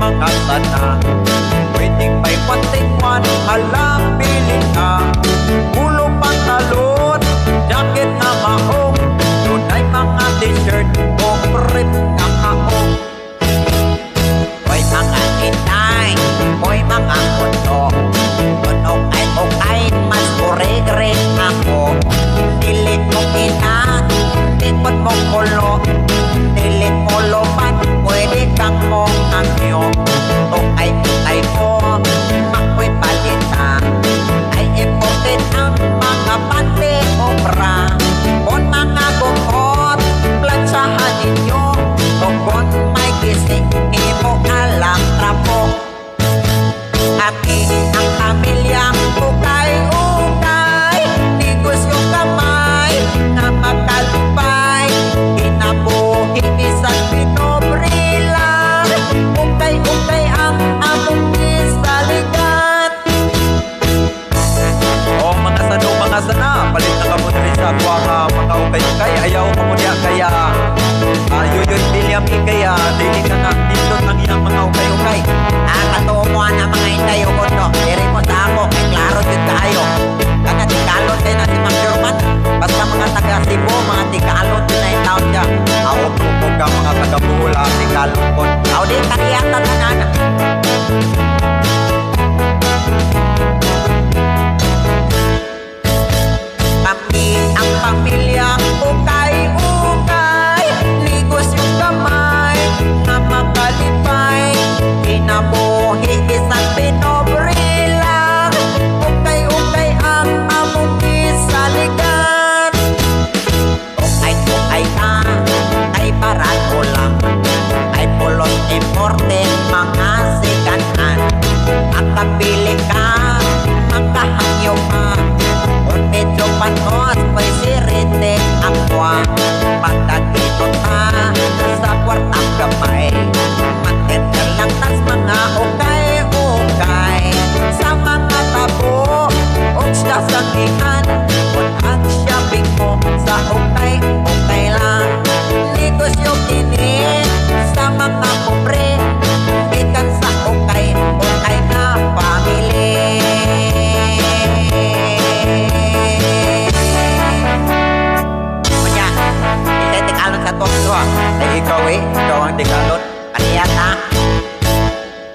mga sana. Pwedeng may patingwan, alam pili ka. Ulo pantalon, jacket na mahong, doon ay mga t-shirt o prip na kaong. Hoy mga inay, hoy mga kuto, tunong ay okay, mas kurig-rig ako. Dilit mo ina, tikot mo kulo, dilit mo lopan, pwede kang mong angyo. Tukay mo, mako'y palita, ay imported ang mga pante o bra. Kung mga bukot, plansahan ninyo, kung may gising, imo alam trapo. Aki ang pamilyang ukay-ukay, negosyo kamay na makalupay, inabuhi isang pinobre lang, ukay-ukay ang among isaligan. O mga sana, palit na ka mo na rin sa akwa nga mga ukay-ukay. Ayaw mo niya kaya yun William kaya dili ka na dito ng iyang mga ukay-ukay. Katuo mo na mga intay o kondo, diri mo sa ako, kay klaro yun kayo. Kaya tikalon kayo na si Mang Sherman, basta mga taga-Cebu, mga tikalon din na yung taon siya. Ako po ka mga taga-Buhula, si Kalupon. Ako din kakiyatan na nana. Kami ang pamilyang ukay-ukay, negosyo kamay na makalipay, inabuhi isang pinobre lang, ukay-ukay ang among isaligan. Ukay-ukay ka, ay barato lang, ay pulos imported mga siganan. Ang kapili ka, makahangyo ka, kung medyo panos, may sirite akwa. Pagkakito ta, sa kwartang kamay, matender lang tas mga ukay-ukay. Sa mga tabo, o siya sangihan, kung ang shopping mo sa ukay-ukay lang. Negosyo kini sa mga pobre, ikan sa ukay-ukay na family. Kanya, isa tikalon sa tokso. Ay ikaw ikaw ang tigalon. Kaniyata.